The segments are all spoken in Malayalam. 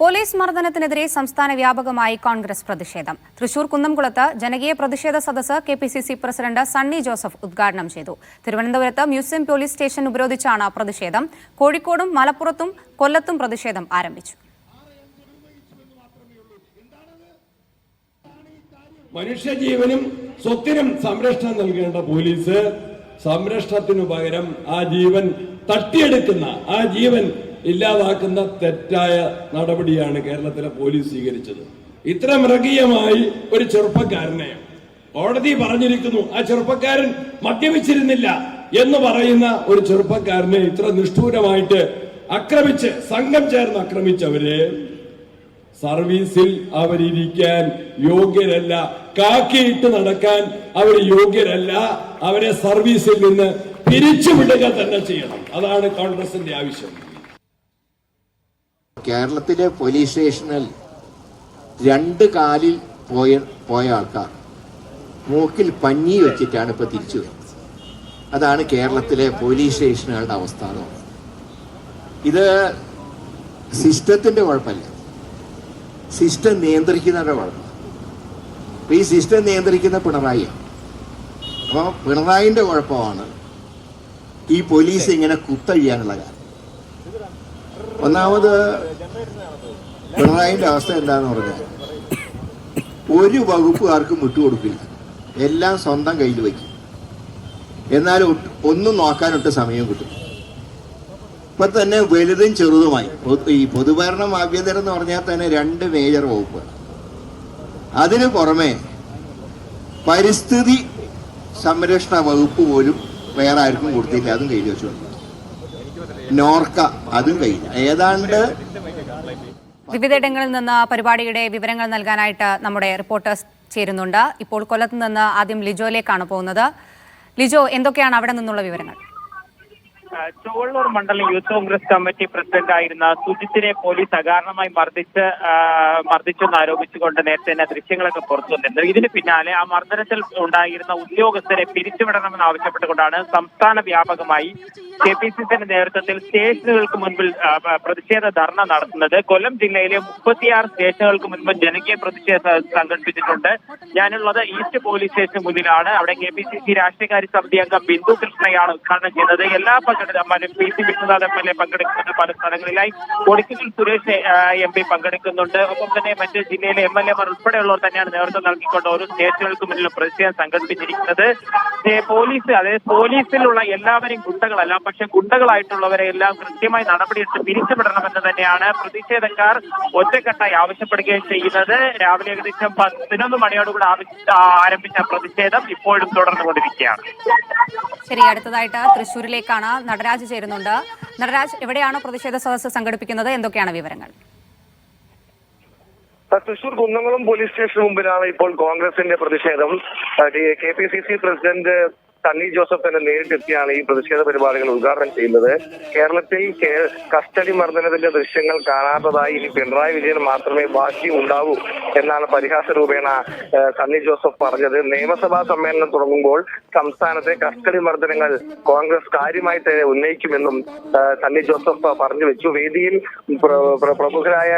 പോലീസ് മർദ്ദനത്തിനെതിരെ സംസ്ഥാന വ്യാപകമായി കോൺഗ്രസ് പ്രതിഷേധം. തൃശൂർ കുന്നംകുളത്ത് ജനകീയ പ്രതിഷേധ സദസ്സ് കെപിസിസി പ്രസിഡന്റ് സണ്ണി ജോസഫ് ഉദ്ഘാടനം ചെയ്തു. തിരുവനന്തപുരത്ത് മ്യൂസിയം പോലീസ് സ്റ്റേഷൻ ഉപരോധിച്ചാണ് പ്രതിഷേധം. കോഴിക്കോടും മലപ്പുറത്തും കൊല്ലത്തും പ്രതിഷേധം ആരംഭിച്ചു. മനുഷ്യജീവനും സ്വത്തിനും സംരക്ഷണം നൽകേണ്ട പോലീസ് സംരക്ഷണത്തിനു പകരം ആ ജീവൻ തട്ടിയെടുക്കുന്ന, ആ ജീവൻ ഇല്ലാതാക്കുന്ന തെറ്റായ നടപടിയാണ് കേരളത്തിലെ പോലീസ് സ്വീകരിച്ചത്. ഇത്ര മൃഗീയമായി ഒരു ചെറുപ്പക്കാരനെ കോടതി പറഞ്ഞിരിക്കുന്നു, ആ ചെറുപ്പക്കാരൻ മദ്യപിച്ചിരുന്നില്ല എന്ന് പറയുന്ന ഒരു ചെറുപ്പക്കാരനെ ഇത്ര നിഷ്ഠൂരമായിട്ട് ആക്രമിച്ച്, സംഘം ചേർന്ന് ആക്രമിച്ചവരെ സർവീസിൽ അവരിയ്ക്കാൻ യോഗ്യരല്ല, കാക്കിയിട്ട് നടക്കാൻ അവർ യോഗ്യരല്ല. അവരെ സർവീസിൽ നിന്ന് പിരിച്ചുവിടുക തന്നെ ചെയ്യണം. അതാണ് കോൺഗ്രസിന്റെ ആവശ്യം. കേരളത്തിലെ പോലീസ് സ്റ്റേഷനിൽ രണ്ട് കാലിൽ പോയ ആൾക്കാർ മൂക്കിൽ പഞ്ഞി വെച്ചിട്ടാണ് ഇപ്പൊ തിരിച്ചു വരുന്നത്. അതാണ് കേരളത്തിലെ പോലീസ് സ്റ്റേഷനുകളുടെ അവസ്ഥ. ഇത് സിസ്റ്റത്തിന്റെ കുഴപ്പമില്ല, സിസ്റ്റം നിയന്ത്രിക്കുന്നവരുടെ കുഴപ്പം. ഈ സിസ്റ്റം നിയന്ത്രിക്കുന്ന പിണറായിയാണ്. അപ്പോൾ പിണറായിന്റെ കുഴപ്പമാണ് ഈ പോലീസ് ഇങ്ങനെ കുത്തഴിയാനുള്ള കാര്യം. ഒന്നാമത് പിണറായിന്റെ അവസ്ഥ എന്താന്ന് പറഞ്ഞാൽ ഒരു വകുപ്പുകാർക്കും വിട്ടുകൊടുക്കില്ല, എല്ലാം സ്വന്തം കയ്യിൽ വയ്ക്കും. എന്നാലും ഒന്നും നോക്കാനൊട്ട് സമയം കിട്ടും. ഇപ്പൊ തന്നെ വലുതും ചെറുതുമായി ഈ പൊതുഭരണം ആഭ്യന്തരം എന്ന് പറഞ്ഞാൽ തന്നെ രണ്ട് മേജർ വകുപ്പ്. അതിനു പുറമെ പരിസ്ഥിതി സംരക്ഷണ വകുപ്പ് പോലും വേറെ ആർക്കും കൊടുത്തില്ല, അതും കയ്യിൽ വെച്ചു. നോർക്ക അതും കഴിഞ്ഞു. ഏതാണ്ട് വിവിധയിടങ്ങളിൽ നിന്ന് പരിപാടിയുടെ വിവരങ്ങൾ നൽകാനായിട്ട് നമ്മുടെ റിപ്പോർട്ടേഴ്സ് ചേരുന്നുണ്ട്. ഇപ്പോൾ കൊല്ലത്ത് നിന്ന് ആദ്യം ലിജോയിലേക്കാണ് പോകുന്നത്. ലിജോ, എന്തൊക്കെയാണ് അവിടെ നിന്നുള്ള വിവരങ്ങൾ? ചുവള്ളൂർ മണ്ഡലം യൂത്ത് കോൺഗ്രസ് കമ്മിറ്റി പ്രസിഡന്റായിരുന്ന സുജിത്തിനെ പോലീസ് അകാരണമായി മർദ്ദിച്ചെന്ന് ആരോപിച്ചുകൊണ്ട് നേരത്തെ തന്നെ ദൃശ്യങ്ങളൊക്കെ പുറത്തു വന്നിരുന്നു. ഇതിന് പിന്നാലെ ആ മർദ്ദനത്തിൽ ഉണ്ടായിരുന്ന ഉദ്യോഗസ്ഥരെ പിരിച്ചുവിടണമെന്ന് ആവശ്യപ്പെട്ടുകൊണ്ടാണ് സംസ്ഥാന വ്യാപകമായി കെപിസിസിന്റെ നേതൃത്വത്തിൽ സ്റ്റേഷനുകൾക്ക് മുൻപിൽ പ്രതിഷേധ ധർണ നടത്തുന്നത്. കൊല്ലം ജില്ലയിലെ 36 സ്റ്റേഷനുകൾക്ക് മുൻപ് ജനകീയ പ്രതിഷേധ സംഘടിപ്പിച്ചിട്ടുണ്ട്. ഞാനുള്ളത് ഈസ്റ്റ് പോലീസ് സ്റ്റേഷന് മുന്നിലാണ്. അവിടെ കെപിസിസി രാഷ്ട്രീയകാര്യ സമിതി അംഗം ബിന്ദു കൃഷ്ണയാണ് ഉദ്ഘാടനം ചെയ്യുന്നത്. എല്ലാ പി സി വിശ്വനാഥ് എം.എൽ.എ പങ്കെടുക്കുന്നുണ്ട്. പല സ്ഥലങ്ങളിലായി കൊടിക്കുന്നിൽ സുരേഷ് എം.പി പങ്കെടുക്കുന്നുണ്ട്. ഒപ്പം തന്നെ മറ്റ് ജില്ലയിലെ എം.എൽ.എമാർ ഉൾപ്പെടെയുള്ളവർ തന്നെയാണ് നേതൃത്വം നൽകിക്കൊണ്ട് ഓരോ സ്റ്റേഷനുകൾക്ക് മുന്നിലും പ്രതിഷേധം സംഘടിപ്പിച്ചിരിക്കുന്നത്. പോലീസ്, അതായത് പോലീസിലുള്ള എല്ലാവരെയും ഗുണ്ടകളല്ല, പക്ഷെ ഗുണ്ടകളായിട്ടുള്ളവരെ എല്ലാം കൃത്യമായി നടപടിയെടുത്ത് പിരിച്ചുവിടണമെന്ന് തന്നെയാണ് പ്രതിഷേധക്കാർ ഒറ്റക്കെട്ടായി ആവശ്യപ്പെടുകയും ചെയ്യുന്നത്. രാവിലെ ഏകദേശം 11 മണിയോടുകൂടി ആരംഭിച്ച പ്രതിഷേധം ഇപ്പോഴും തുടർന്നുകൊണ്ടിരിക്കുകയാണ്. ശരി, അടുത്തതായിട്ട് തൃശ്ശൂരിലേക്കാണ് നടരാജ് ചേരുന്നുണ്ട്. നടരാജ്, എവിടെയാണ് പ്രതിഷേധ സദസ്സ് സംഘടിപ്പിക്കുന്നത്? എന്തൊക്കെയാണ് വിവരങ്ങൾ? തൃശൂർ കുന്നംകുളം പോലീസ് സ്റ്റേഷന് മുമ്പിലാണ് ഇപ്പോൾ കോൺഗ്രസിന്റെ പ്രതിഷേധം. കെപിസിസി പ്രസിഡന്റ് സണ്ണി ജോസഫ് തന്നെ നേരിട്ടെത്തിയാണ് ഈ പ്രതിഷേധ പരിപാടികൾ ഉദ്ഘാടനം ചെയ്യുന്നത്. കേരളത്തിൽ കസ്റ്റഡി മർദ്ദനത്തിന്റെ ദൃശ്യങ്ങൾ കാണാത്തതായി ഇനി പിണറായി വിജയൻ മാത്രമേ ബാക്കി ഉണ്ടാവൂ എന്നാണ് പരിഹാസ രൂപേണ സണ്ണി ജോസഫ് പറഞ്ഞത്. നിയമസഭാ സമ്മേളനം തുടങ്ങുമ്പോൾ സംസ്ഥാനത്തെ കസ്റ്റഡി മർദ്ദനങ്ങൾ കോൺഗ്രസ് കാര്യമായി ഉന്നയിക്കുമെന്നും സണ്ണി ജോസഫ് പറഞ്ഞു വെച്ചു. വേദിയിൽ പ്രമുഖരായ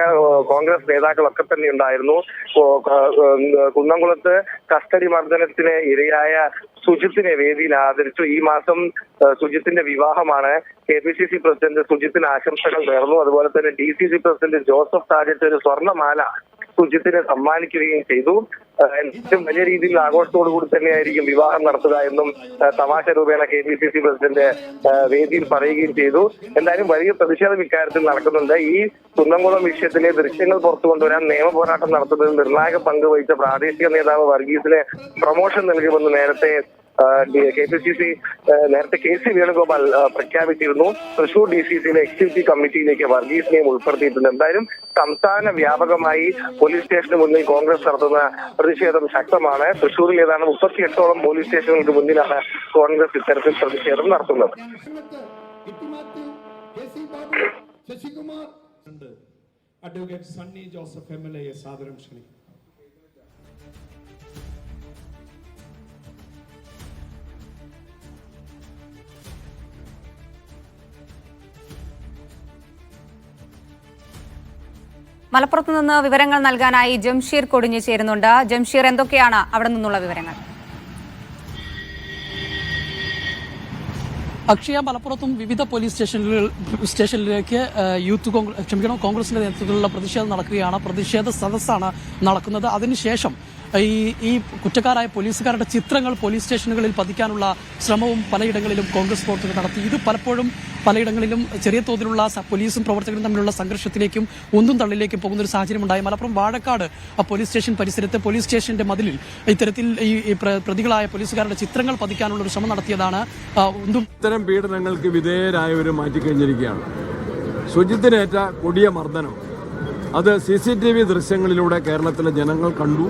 കോൺഗ്രസ് നേതാക്കളൊക്കെ തന്നെ ഉണ്ടായിരുന്നു. കുന്നംകുളത്ത് കസ്റ്റഡി മർദ്ദനത്തിന് ഇരയായ സുജിത്തിനെ വേദിയിൽ ആദരിച്ചു. ഈ മാസം സുജിത്തിന്റെ വിവാഹമാണ്. കെപിസിസി പ്രസിഡന്റ് സുജിത്തിന് ആശംസകൾ നേർന്നു. അതുപോലെ തന്നെ DCC പ്രസിഡന്റ് ജോസഫ് താഴത്ത് ഒരു സ്വർണ്ണമാല സുജിത്തിനെ സമ്മാനിക്കുകയും ചെയ്തു. ഏറ്റവും വലിയ രീതിയിൽ ആഘോഷത്തോടു കൂടി തന്നെയായിരിക്കും വിവാഹം നടത്തുക എന്നും തമാശ രൂപേണ കെപിസിസി പ്രസിഡന്റ് വേദിയിൽ പറയുകയും ചെയ്തു. എന്തായാലും വലിയ പ്രതിഷേധം ഇക്കാര്യത്തിൽ നടക്കുന്നുണ്ട്. ഈ കുന്നംകുളം വിഷയത്തിലെ ദൃശ്യങ്ങൾ പുറത്തു കൊണ്ടുവരാൻ നിയമ പോരാട്ടം നടത്തുന്നതിൽ നിർണായക പങ്ക് വഹിച്ച പ്രാദേശിക നേതാവ് വർഗീസിന് പ്രൊമോഷൻ നൽകുമെന്ന് നേരത്തെ കെപിസിസി നേരത്തെ KC വേണുഗോപാൽ പ്രഖ്യാപിച്ചിരുന്നു. തൃശൂർ DCCയിലെ എക്സിക്യൂട്ടീവ് കമ്മിറ്റിയിലേക്ക് വർഗീസിനെയും ഉൾപ്പെടുത്തിയിട്ടുണ്ട്. എന്തായാലും സംസ്ഥാന വ്യാപകമായി പോലീസ് സ്റ്റേഷന് മുന്നിൽ കോൺഗ്രസ് നടത്തുന്ന പ്രതിഷേധം ശക്തമാണ്. തൃശൂരിൽ ഏതാണ്ട് 38ഓളം പോലീസ് സ്റ്റേഷനുകൾക്ക് മുന്നിലാണ് കോൺഗ്രസ് ഇത്തരത്തിൽ പ്രതിഷേധം നടത്തുന്നത്. അഡ്വക്കേറ്റ് സണ്ണി ജോസഫ് MLA സാദരം ക്ഷണിക്കുന്നു. മലപ്പുറത്ത് നിന്ന് വിവരങ്ങൾ നൽകാനായി ജംഷീർ കൊടിഞ്ഞു ചേരുന്നുണ്ട്. ജംഷീർ, എന്തൊക്കെയാണ് അവിടെ നിന്നുള്ള വിവരങ്ങൾ? അക്ഷയ, മലപ്പുറത്തും വിവിധ പോലീസ് സ്റ്റേഷനിലേക്ക് കോൺഗ്രസിന്റെ നേതൃത്വത്തിലുള്ള പ്രതിഷേധം നടക്കുകയാണ്. പ്രതിഷേധ സദസ്സാണ് നടക്കുന്നത്. അതിനുശേഷം ഈ കുറ്റക്കാരായ പോലീസുകാരുടെ ചിത്രങ്ങൾ പോലീസ് സ്റ്റേഷനുകളിൽ പതിക്കാനുള്ള ശ്രമവും പലയിടങ്ങളിലും കോൺഗ്രസ് പ്രവർത്തകർ നടത്തി. ഇത് പലപ്പോഴും പലയിടങ്ങളിലും ചെറിയ തോതിലുള്ള പോലീസും പ്രവർത്തകരും തമ്മിലുള്ള സംഘർഷത്തിലേക്കും ഉന്തും തള്ളിലേക്കും പോകുന്ന ഒരു സാഹചര്യം ഉണ്ടായി. മലപ്പുറം വാഴക്കാട് പോലീസ് സ്റ്റേഷൻ പരിസരത്ത് പോലീസ് സ്റ്റേഷന്റെ മതിലിൽ ഇത്തരത്തിൽ ഈ പ്രതികളായ പോലീസുകാരുടെ ചിത്രങ്ങൾ പതിക്കാനുള്ള ഒരു ശ്രമം നടത്തിയതാണ്. ഇത്തരം പീഡനങ്ങൾക്ക് വിധേയരായവരും മാറ്റിക്കഴിഞ്ഞിരിക്കുകയാണ്. സുജിത്തിനേറ്റ കൊടിയ മർദ്ദനം അത് CCTV ദൃശ്യങ്ങളിലൂടെ കേരളത്തിലെ ജനങ്ങൾ കണ്ടു.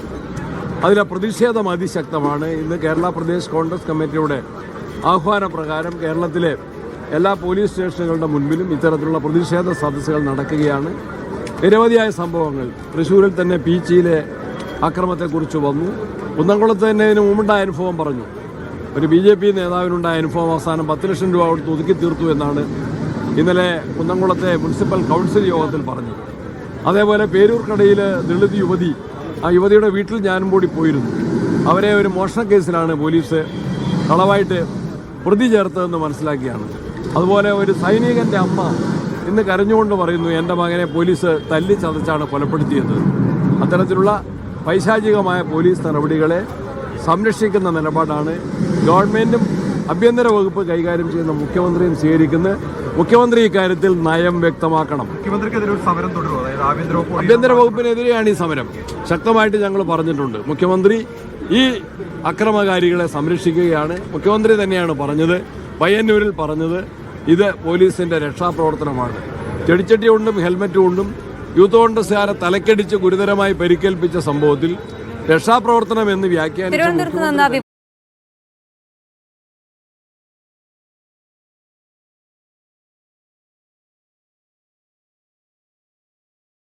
അതിലെ പ്രതിഷേധം അതിശക്തമാണ്. ഇന്ന് കേരള പ്രദേശ് കോൺഗ്രസ് കമ്മിറ്റിയുടെ ആഹ്വാനപ്രകാരം കേരളത്തിലെ എല്ലാ പോലീസ് സ്റ്റേഷനുകളുടെ മുൻപിലും ഇത്തരത്തിലുള്ള പ്രതിഷേധ സദസ്സുകൾ നടക്കുകയാണ്. നിരവധിയായ സംഭവങ്ങൾ തൃശ്ശൂരിൽ തന്നെ പീച്ചിയിലെ അക്രമത്തെക്കുറിച്ച് വന്നു. കുന്നംകുളത്ത് തന്നെ ഇതിന് മുമ്പുണ്ടായ അനുഭവം പറഞ്ഞു. ഒരു BJP നേതാവിനുണ്ടായ അനുഭവം അവസാനം 10 ലക്ഷം രൂപ കൊടുത്ത് ഒതുക്കി തീർത്തു എന്നാണ് ഇന്നലെ കുന്നംകുളത്തെ മുനിസിപ്പൽ കൗൺസിൽ യോഗത്തിൽ പറഞ്ഞത്. അതേപോലെ പേരൂർക്കടയിൽ ദളിത് യുവതി, ആ യുവതിയുടെ വീട്ടിൽ ഞാനും കൂടി പോയിരുന്നു. അവരെ ഒരു മോഷണ കേസിലാണ് പോലീസ് കളവായിട്ട് പ്രതി ചേർത്തതെന്ന് മനസ്സിലാക്കിയാണ്. അതുപോലെ ഒരു സൈനികന്റെ അമ്മ ഇന്ന് കരഞ്ഞുകൊണ്ട് പറയുന്നു, എൻ്റെ മകനെ പോലീസ് തല്ലി ചതച്ചാണ് കൊലപ്പെടുത്തിയത്. അത്തരത്തിലുള്ള പൈശാചികമായ പോലീസ് നടപടികളെ സംരക്ഷിക്കുന്ന നിലപാടാണ് ഗവൺമെന്റും ആഭ്യന്തര വകുപ്പ് കൈകാര്യം ചെയ്യുന്ന മുഖ്യമന്ത്രിയും സ്വീകരിക്കുന്നത്. മുഖ്യമന്ത്രി ഇക്കാര്യത്തിൽ നയം വ്യക്തമാക്കണം. മുഖ്യമന്ത്രിക്കെതിരെ ഒരു സമരം തുടരുമോ? അതായത് ആഭ്യന്തര വകുപ്പിനെതിരെയാണ് ഈ സമരം. ശക്തമായിട്ട് ഞങ്ങൾ പറഞ്ഞിട്ടുണ്ട്. മുഖ്യമന്ത്രി ഈ അക്രമകാരികളെ സംരക്ഷിക്കുകയാണ്. മുഖ്യമന്ത്രി തന്നെയാണ് പറഞ്ഞത്, പയ്യന്നൂരിൽ പറഞ്ഞത്, ഇത് പോലീസിന്റെ രക്ഷാപ്രവർത്തനമാണ്. ചെടിച്ചട്ടി കൊണ്ടും ഹെൽമറ്റ് കൊണ്ടും യൂത്ത് കോൺഗ്രസുകാരെ തലക്കടിച്ച് ഗുരുതരമായി പരിക്കേൽപ്പിച്ച സംഭവത്തിൽ രക്ഷാപ്രവർത്തനം എന്ന് വ്യാഖ്യാനിച്ചു.